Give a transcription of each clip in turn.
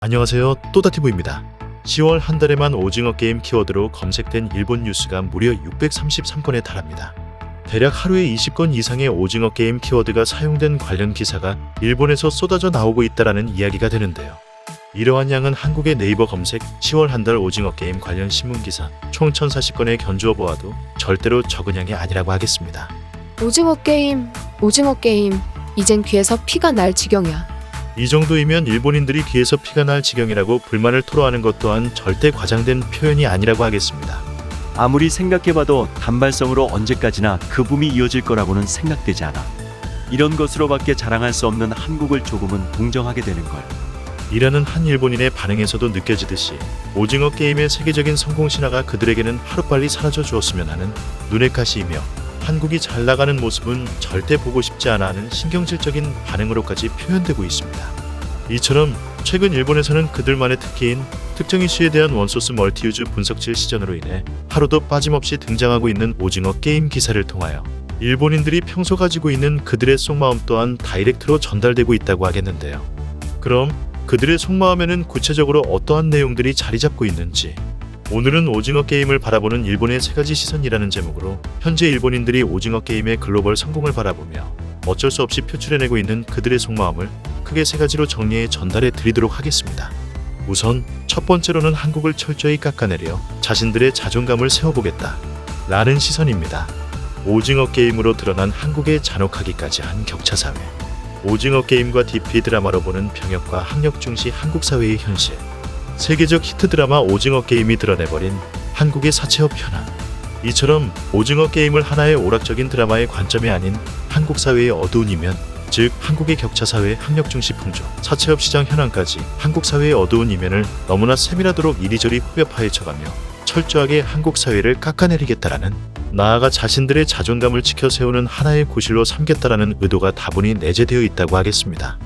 안녕하세요. 또다티브입니다. 10월 한 달에만 오징어 게임 키워드로 검색된 일본 뉴스가 무려 633건에 달합니다. 대략 하루에 20건 이상의 오징어 게임 키워드가 사용된 관련 기사가 일본에서 쏟아져 나오고 있다라는 이야기가 되는데요. 이러한 양은 한국의 네이버 검색 10월 한 달 오징어 게임 관련 신문 기사 총 1040건에 견주어 보아도 절대로 적은 양이 아니라고 하겠습니다. 오징어 게임, 이젠 귀에서 피가 날 지경이야. 이 정도이면 일본인들이 귀에서 피가 날 지경이라고 불만을 토로하는 것 또한 절대 과장된 표현이 아니라고 하겠습니다. 아무리 생각해봐도 단발성으로 언제까지나 그 붐이 이어질 거라고는 생각되지 않아. 이런 것으로밖에 자랑할 수 없는 한국을 조금은 동정하게 되는 걸. 이라는 한 일본인의 반응에서도 느껴지듯이 오징어 게임의 세계적인 성공 신화가 그들에게는 하루빨리 사라져 주었으면 하는 눈의 가시이며 한국이 잘 나가는 모습은 절대 보고 싶지 않아 하는 신경질적인 반응으로까지 표현되고 있습니다. 이처럼 최근 일본에서는 그들만의 특기인 특정 이슈에 대한 원소스 멀티유즈 분석질 시전으로 인해 하루도 빠짐없이 등장하고 있는 오징어 게임 기사를 통하여 일본인들이 평소 가지고 있는 그들의 속마음 또한 다이렉트로 전달되고 있다고 하겠는데요. 그럼 그들의 속마음에는 구체적으로 어떠한 내용들이 자리 잡고 있는지 오늘은 오징어 게임을 바라보는 일본의 세 가지 시선이라는 제목으로 현재 일본인들이 오징어 게임의 글로벌 성공을 바라보며 어쩔 수 없이 표출해내고 있는 그들의 속마음을 크게 세 가지로 정리해 전달해 드리도록 하겠습니다. 우선 첫 번째로는 한국을 철저히 깎아내려 자신들의 자존감을 세워보겠다 라는 시선입니다. 오징어 게임으로 드러난 한국의 잔혹하기까지 한 격차사회, 오징어 게임과 DP 드라마로 보는 병역과 학력 중시 한국 사회의 현실, 세계적 히트 드라마 오징어 게임이 드러내버린 한국의 사채업 현황. 이처럼 오징어 게임을 하나의 오락적인 드라마의 관점이 아닌 한국 사회의 어두운 이면, 즉 한국의 격차 사회, 학력 중시 풍조, 사채업 시장 현황까지 한국 사회의 어두운 이면을 너무나 세밀하도록 이리저리 후벼 파헤쳐가며 철저하게 한국 사회를 깎아내리겠다라는, 나아가 자신들의 자존감을 지켜 세우는 하나의 구실로 삼겠다라는 의도가 다분히 내재되어 있다고 하겠습니다.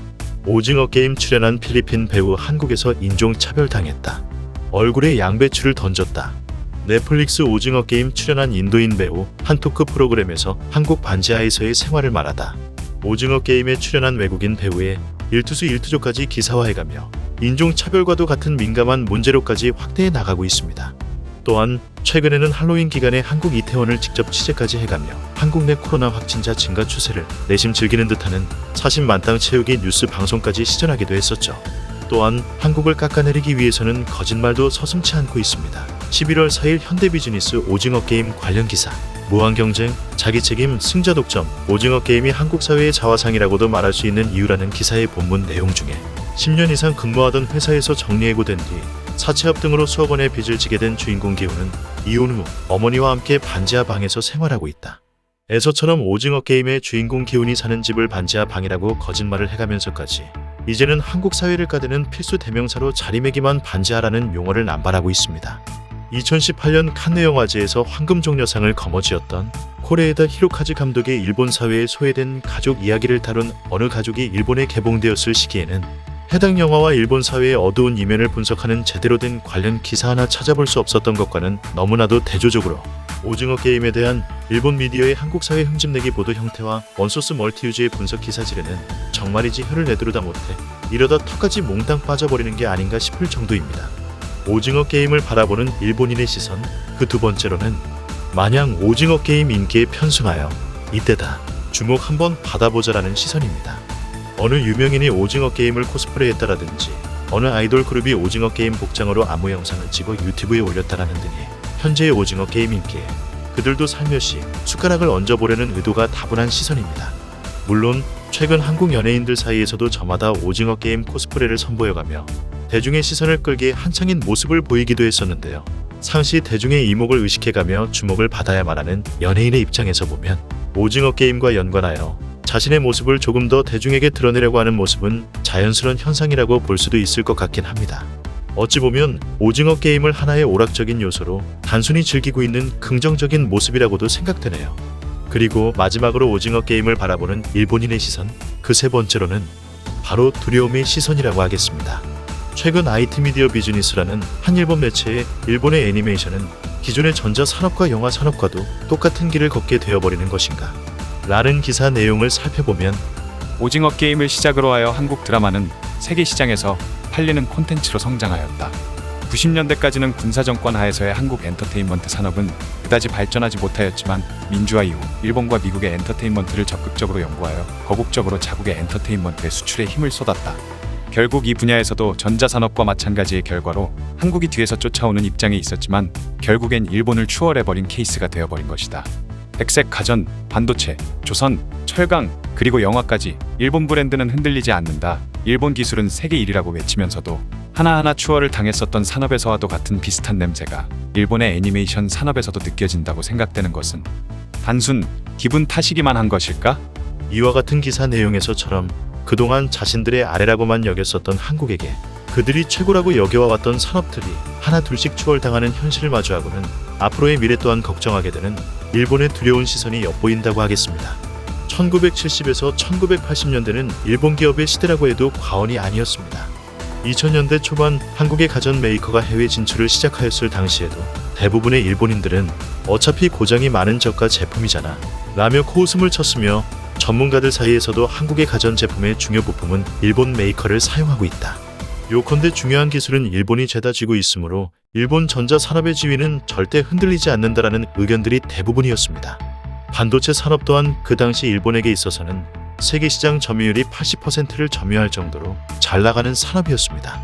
오징어 게임 출연한 필리핀 배우 한국에서 인종차별당했다. 얼굴에 양배추를 던졌다. 넷플릭스 오징어 게임 출연한 인도인 배우 한 토크 프로그램에서 한국 반지하에서의 생활을 말하다. 오징어 게임에 출연한 외국인 배우의 일투수 일투족까지 기사화해가며 인종차별과도 같은 민감한 문제로까지 확대해 나가고 있습니다. 또한 최근에는 할로윈 기간에 한국 이태원을 직접 취재까지 해가며 한국 내 코로나 확진자 증가 추세를 내심 즐기는 듯하는 사심 만땅 채우기 뉴스 방송까지 시전하기도 했었죠. 또한 한국을 깎아내리기 위해서는 거짓말도 서슴지 않고 있습니다. 11월 4일 현대비즈니스 오징어 게임 관련 기사, 무한경쟁, 자기책임, 승자 독점, 오징어 게임이 한국 사회의 자화상이라고도 말할 수 있는 이유라는 기사의 본문 내용 중에 10년 이상 근무하던 회사에서 정리해고된 뒤 사채업 등으로 수억 원의 빚을 지게 된 주인공 기훈은 이혼 후 어머니와 함께 반지하 방에서 생활하고 있다. 에서처럼 오징어 게임의 주인공 기훈이 사는 집을 반지하 방이라고 거짓말을 해가면서까지 이제는 한국 사회를 까대는 필수 대명사로 자리매김한 반지하라는 용어를 남발하고 있습니다. 2018년 칸네 영화제에서 황금종려상을 거머쥐었던 코레에다 히로카즈 감독의 일본 사회에 소외된 가족 이야기를 다룬 어느 가족이 일본에 개봉되었을 시기에는 해당 영화와 일본 사회의 어두운 이면을 분석하는 제대로 된 관련 기사 하나 찾아볼 수 없었던 것과는 너무나도 대조적으로 오징어 게임에 대한 일본 미디어의 한국 사회 흠집내기 보도 형태와 원소스 멀티유즈의 분석 기사질에는 정말이지 혀를 내두르다 못해 이러다 턱까지 몽땅 빠져버리는 게 아닌가 싶을 정도입니다. 오징어 게임을 바라보는 일본인의 시선, 그 두 번째로는 마냥 오징어 게임 인기에 편승하여 이때다 주목 한번 받아보자라는 시선입니다. 어느 유명인이 오징어 게임을 코스프레했다라든지 어느 아이돌 그룹이 오징어 게임 복장으로 안무 영상을 찍어 유튜브에 올렸다라는 등의 현재의 오징어 게임 인기에 그들도 살며시 숟가락을 얹어보려는 의도가 다분한 시선입니다. 물론 최근 한국 연예인들 사이에서도 저마다 오징어 게임 코스프레를 선보여가며 대중의 시선을 끌기에 한창인 모습을 보이기도 했었는데요. 상시 대중의 이목을 의식해가며 주목을 받아야만 하는 연예인의 입장에서 보면 오징어 게임과 연관하여 자신의 모습을 조금 더 대중에게 드러내려고 하는 모습은 자연스러운 현상이라고 볼 수도 있을 것 같긴 합니다. 어찌 보면 오징어 게임을 하나의 오락적인 요소로 단순히 즐기고 있는 긍정적인 모습이라고도 생각되네요. 그리고 마지막으로 오징어 게임을 바라보는 일본인의 시선, 그 세 번째로는 바로 두려움의 시선이라고 하겠습니다. 최근 IT 미디어 비즈니스라는 한 일본 매체의 일본의 애니메이션은 기존의 전자산업과 영화산업과도 똑같은 길을 걷게 되어버리는 것인가 라는 기사 내용을 살펴보면 오징어 게임을 시작으로 하여 한국 드라마는 세계 시장에서 팔리는 콘텐츠로 성장하였다. 90년대까지는 군사정권 하에서의 한국 엔터테인먼트 산업은 그다지 발전하지 못하였지만 민주화 이후 일본과 미국의 엔터테인먼트를 적극적으로 연구하여 거국적으로 자국의 엔터테인먼트의 수출에 힘을 쏟았다. 결국 이 분야에서도 전자산업과 마찬가지의 결과로 한국이 뒤에서 쫓아오는 입장에 있었지만 결국엔 일본을 추월해버린 케이스가 되어버린 것이다. 백색 가전, 반도체, 조선, 철강, 그리고 영화까지 일본 브랜드는 흔들리지 않는다. 일본 기술은 세계 1위라고 외치면서도 하나하나 추월을 당했었던 산업에서와도 같은 비슷한 냄새가 일본의 애니메이션 산업에서도 느껴진다고 생각되는 것은 단순 기분 탓이기만 한 것일까? 이와 같은 기사 내용에서처럼 그동안 자신들의 아래라고만 여겼었던 한국에게 그들이 최고라고 여겨와왔던 산업들이 하나 둘씩 추월당하는 현실을 마주하고는 앞으로의 미래 또한 걱정하게 되는 일본의 두려운 시선이 엿보인다고 하겠습니다. 1970에서 1980년대는 일본 기업의 시대라고 해도 과언이 아니었습니다. 2000년대 초반 한국의 가전 메이커가 해외 진출을 시작하였을 당시에도 대부분의 일본인들은 어차피 고장이 많은 저가 제품이잖아 라며 코웃음을 쳤으며 전문가들 사이에서도 한국의 가전 제품의 중요 부품은 일본 메이커를 사용하고 있다. 요컨대 중요한 기술은 일본이 죄다 쥐고 있으므로 일본 전자산업의 지위는 절대 흔들리지 않는다라는 의견들이 대부분이었습니다. 반도체 산업 또한 그 당시 일본에게 있어서는 세계시장 점유율이 80%를 점유할 정도로 잘 나가는 산업이었습니다.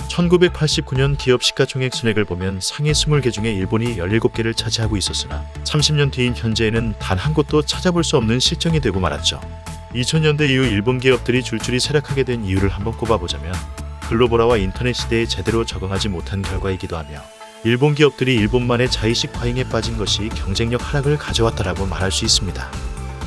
1989년 기업 시가총액 순액을 보면 상위 20개 중에 일본이 17개를 차지하고 있었으나 30년 뒤인 현재에는 단 한 곳도 찾아볼 수 없는 실정이 되고 말았죠. 2000년대 이후 일본 기업들이 줄줄이 쇠락하게 된 이유를 한번 꼽아보자면 글로벌화와 인터넷 시대에 제대로 적응하지 못한 결과이기도 하며 일본 기업들이 일본만의 자의식 과잉에 빠진 것이 경쟁력 하락을 가져왔다라고 말할 수 있습니다.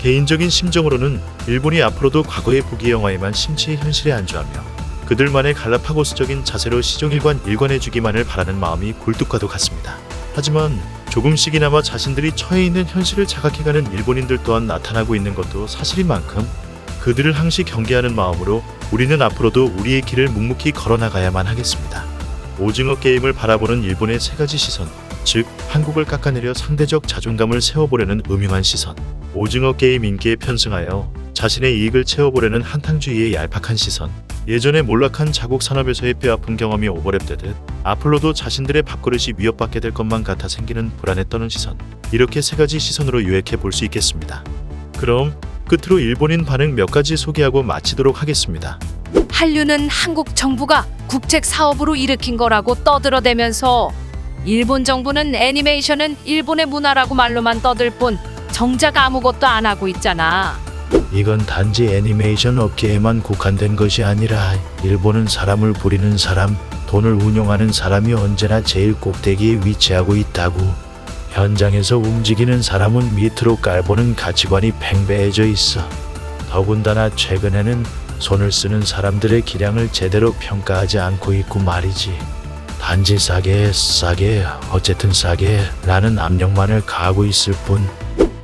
개인적인 심정으로는 일본이 앞으로도 과거의 부귀 영화에만 심취해 현실에 안주하며 그들만의 갈라파고스적인 자세로 시종일관 일관해주기만을 바라는 마음이 굴뚝과도 같습니다. 하지만 조금씩이나마 자신들이 처해 있는 현실을 자각해가는 일본인들 또한 나타나고 있는 것도 사실인 만큼 그들을 항시 경계하는 마음으로 우리는 앞으로도 우리의 길을 묵묵히 걸어나가야만 하겠습니다. 오징어 게임을 바라보는 일본의 세 가지 시선, 즉 한국을 깎아내려 상대적 자존감을 세워보려는 음흉한 시선, 오징어 게임 인기에 편승하여 자신의 이익을 채워보려는 한탕주의의 얄팍한 시선, 예전에 몰락한 자국 산업에서의 뼈아픈 경험이 오버랩되듯 앞으로도 자신들의 밥그릇이 위협받게 될 것만 같아 생기는 불안에 떠는 시선, 이렇게 세 가지 시선으로 요약해 볼 수 있겠습니다. 그럼 끝으로 일본인 반응 몇 가지 소개하고 마치도록 하겠습니다. 한류는 한국 정부가 국책 사업으로 일으킨 거라고 떠들어대면서 일본 정부는 애니메이션은 일본의 문화라고 말로만 떠들 뿐 정작 아무것도 안 하고 있잖아. 이건 단지 애니메이션 업계에만 국한된 것이 아니라 일본은 사람을 부리는 사람, 돈을 운용하는 사람이 언제나 제일 꼭대기에 위치하고 있다고. 현장에서 움직이는 사람은 밑으로 깔보는 가치관이 팽배해져 있어. 더군다나 최근에는 손을 쓰는 사람들의 기량을 제대로 평가하지 않고 있고 말이지. 단지 싸게 어쨌든 싸게 라는 압력만을 가하고 있을 뿐.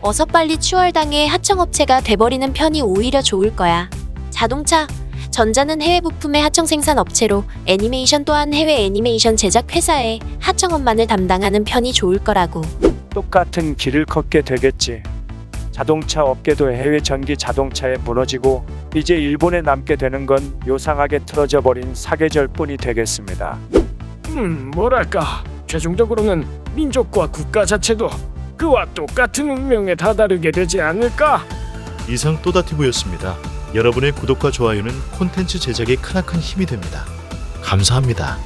어서 빨리 추월당해 하청업체가 돼버리는 편이 오히려 좋을 거야. 자동차, 전자는 해외 부품의 하청 생산 업체로, 애니메이션 또한 해외 애니메이션 제작 회사의 하청업만을 담당하는 편이 좋을 거라고. 똑같은 길을 걷게 되겠지. 자동차 업계도 해외 전기 자동차에 무너지고 이제 일본에 남게 되는 건 요상하게 틀어져 버린 사계절뿐이 되겠습니다. 뭐랄까, 최종적으로는 민족과 국가 자체도 그와 똑같은 운명에 다다르게 되지 않을까? 이상 또다티브였습니다. 여러분의 구독과 좋아요는 콘텐츠 제작에 크나큰 힘이 됩니다. 감사합니다.